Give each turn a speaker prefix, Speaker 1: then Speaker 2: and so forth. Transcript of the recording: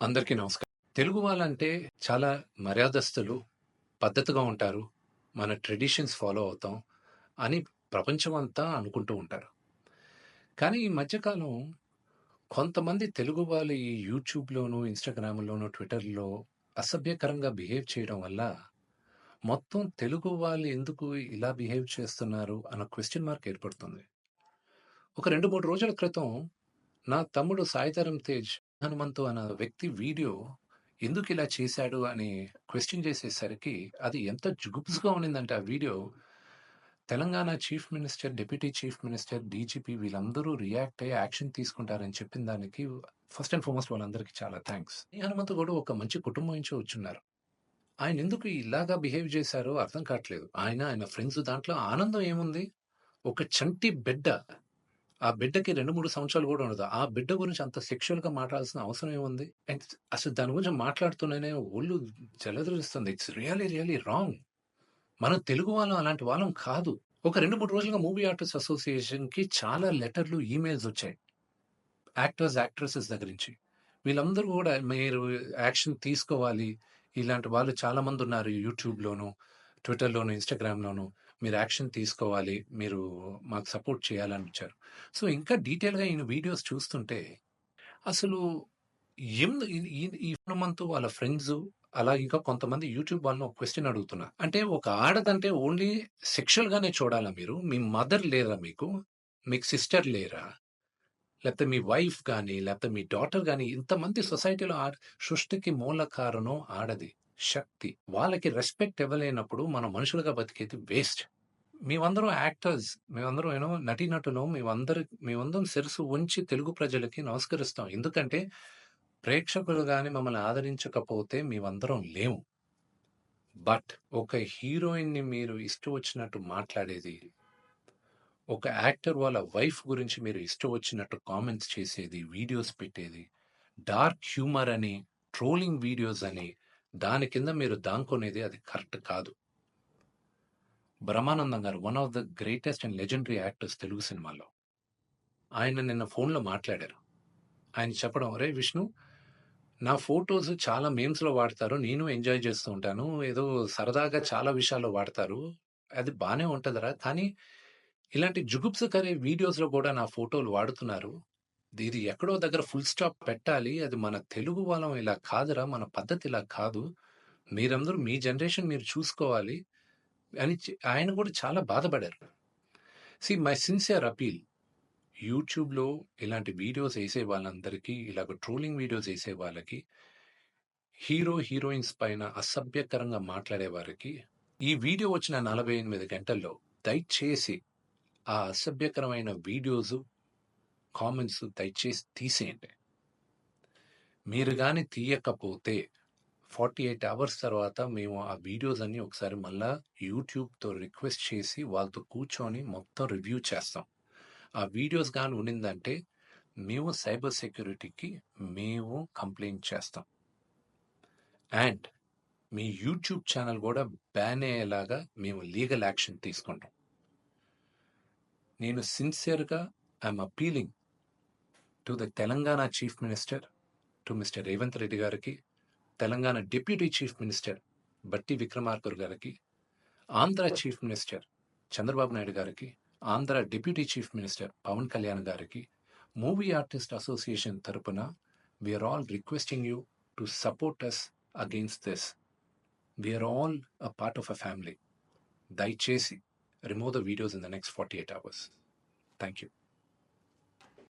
Speaker 1: అందరికీ నమస్కారం. తెలుగు వాళ్ళంటే చాలా మర్యాదస్తులు, పద్ధతిగా ఉంటారు. మన ట్రెడిషన్స్ ఫాలో అవుతాం అని ప్రపంచమంతా అనుకుంటూ ఉంటారు. కానీ ఈ మధ్య కాలం కొంతమంది తెలుగు వాళ్ళు ఈ యూట్యూబ్‌లోను, ఇన్‌స్టాగ్రామ్‌లోను, ట్విట్టర్‌లో అసభ్యకరంగా బిహేవ్ చేయడం వల్ల మొత్తం తెలుగు వాళ్ళు ఎందుకు ఇలా బిహేవ్ చేస్తున్నారు అన్న క్వెషన్ మార్క్ ఏర్పడుతుంది. ఒక 2, 3 రోజుల క్రితం నా తమ్ముడు 'సాయిధరమ్ తేజ్' హనుమంతు అన్న వ్యక్తి వీడియో ఎందుకిలా చేశాడు అని క్వెషన్ చేసేసరికి అది ఎంత జుగుప్స్‌గా ఉండిందంటే ఆ video, Telangana chief minister, deputy chief minister, DGP వీళ్ళందరూ రియాక్ట్ అయ్యి యాక్షన్ తీసుకుంటారని చెప్పిన దానికి ఫస్ట్ అండ్ ఫార్మోస్ట్ వాళ్ళందరికీ చాలా థాంక్స్. ఈ హనుమంతు కూడా ఒక మంచి కుటుంబం నుంచి వచ్చున్నారు. ఆయనెందుకు ఇలాగా బిహేవ్ చేశారో అర్థం కాట్లేదు. ఆయన ఫ్రెండ్స్ దాంట్లో ఆనందం ఏముంది? ఒక చంటి బిడ్డ. ఆ బిడ్డకి 2, 3 సంవత్సరాలు గూడా ఉండదు. ఆ బిడ్డ గురించి అంత సెక్సువల్‌గా మాట్లాడాల్సిన అవసరం ఏముంది? అండ్ అసలు దాని గురించి మాట్లాడుతూనే ఒళ్ళు జలదరిస్తుంది. It's really, really wrong. మనం తెలుగు వాళ్ళం అలాంటి వాళ్ళం కాదు. ఒక 2, 3 రోజులుగా మూవీ ఆర్టిస్ట్ అసోసియేషన్‌కి చాలా లెటర్‌లు, ఈమెయిల్స్ వచ్చాయి. యాక్టర్స్, యాక్ట్రెసెస్ దగ్గర నుంచి. వీళ్ళందరూ గూడా మీరు యాక్షన్ తీసుకోవాలి. ఇలాంటి వాళ్ళు చాలామందున్నారు యూట్యూబ్‌లోను, ట్విట్టర్‌లోను, ఇన్‌స్టాగ్రామ్‌లోను. మీరు యాక్షన్ తీసుకోవాలి. మీరు మాకు సపోర్ట్ చేయాలని వచ్చారు. సో, ఇంకా డీటెయిల్‌గా ఈయన వీడియోస్ చూస్తుంటే అసలు ఈ హనుమంతు వాళ్ళ ఫ్రెండ్సు, అలా ఇంకా కొంతమంది యూట్యూబ్ వాళ్ళని ఒక క్వెషన్ అడుగుతున్నా. అంటే ఒక ఆడదంటే ఓన్లీ సెక్షువల్‌గానే చూడాలా మీరు? మీ మదర్ లేరా మీకు? మీకు సిస్టర్ లేరా? లేకపోతే మీ వైఫ్ గాని, లేకపోతే మీ డాటర్ గాని, ఇంతమంది సొసైటీలో సృష్టికి మూల కారణం ఆడది. శక్తి. వాళ్ళకి రెస్పెక్ట్ ఇవ్వలేనప్పుడు మనం మనుషులుగా బతికేది వేస్ట్. మేమందరం యాక్టర్స్. మేమందరం నటీనటులం. మేమందరం శిరస్సు వంచి తెలుగు ప్రజలకి నమస్కరిస్తాం. ఎందుకంటే ప్రేక్షకులు గాని మమ్మల్ని ఆదరించకపోతే మేమందరం లేము. బట్ ఒక హీరోయిన్‌ని మీరు ఇష్టం వచ్చినట్టు మాట్లాడేది, ఒక యాక్టర్ వాళ్ళ వైఫ్ గురించి మీరు ఇష్టం వచ్చినట్టు కామెంట్స్ చేసేది, వీడియోస్ పెట్టేది, డార్క్ హ్యూమర్ అని, ట్రోలింగ్ వీడియోస్ అని, దాని కింద మీరు దాంకునేది అది కరెక్ట్ కాదు. బ్రహ్మానందం గారు one of the greatest and legendary actors Telugu సినిమాలో. ఆయన నిన్న ఫోన్‌లో మాట్లాడారు. ఆయన చెప్పడం, "ఒరేయ్ విష్ణు, నా ఫోటోస్ చాలా మీమ్స్‌లో వాడతారు. నేను ఎంజాయ్ చేస్తూ ఉంటాను. ఏదో సరదాగా చాలా విషయాల్లో వాడతారు. అది బానే ఉంటదిరా. కానీ ఇలాంటి జుగుప్సకర వీడియోస్‌లో కూడా నా ఫోటోలు వాడుతున్నారు. ఇది ఎక్కడో దగ్గర ఫుల్ స్టాప్ పెట్టాలి. అది మన తెలుగు వాళ్ళం ఇలా కాదురా! మన పద్ధతి ఇలా కాదు. మీరందరూ మీ జనరేషన్ మీరు చూసుకోవాలి" అని ఆయన కూడా చాలా బాధపడారు. మై సిన్సియర్ అపీల్, యూట్యూబ్‌లో ఇలాంటి వీడియోస్ ఏసే వాళ్ళందరికీ, ఇలాగ ట్రోలింగ్ వీడియోస్ ఏసే వాళ్ళకి, హీరో, హీరోయిన్స్ పైన అసభ్యకరంగా మాట్లాడే వారికి, ఈ వీడియో వచ్చిన 48 గంటల్లో దయచేసి ఆ అసభ్యకరమైన వీడియోసు, కామెంట్స్ దయచేసి తీసేయండి. మీరు గాని తీయకపోతే 48 అవర్స్ తర్వాత మేము ఆ వీడియోస్ అన్నీ ఒకసారి మళ్ళా యూట్యూబ్‌తో రిక్వెస్ట్ చేసి వాళ్ళతో కూర్చొని మొత్తం రివ్యూ చేస్తాం. ఆ వీడియోస్ గాని ఉండిందంటే మేము సైబర్ సెక్యూరిటీకి మేము కంప్లెయింట్ చేస్తాం. అండ్ మీ యూట్యూబ్ ఛానల్ కూడా బ్యాన్ అయ్యేలాగా మేము లీగల్ యాక్షన్ తీసుకుంటాం. నేను సిన్సియర్‌గా I'm appealing to the Telangana chief minister, to mister Revanth Reddy గారికి, Telangana deputy chief minister Bhatti Vikramarka గారికి, ఆంధ్ర చీఫ్ మినిస్టర్ చంద్రబాబు నాయుడు గారికి, Andhra deputy chief minister Pawan Kalyan గారికి, మూవీ ఆర్టిస్ట్ అసోసియేషన్ తరపున we are all requesting you to support us against this. We are all a part of a family. దయచేసి remove the videos in the next 48 hours. Thank you.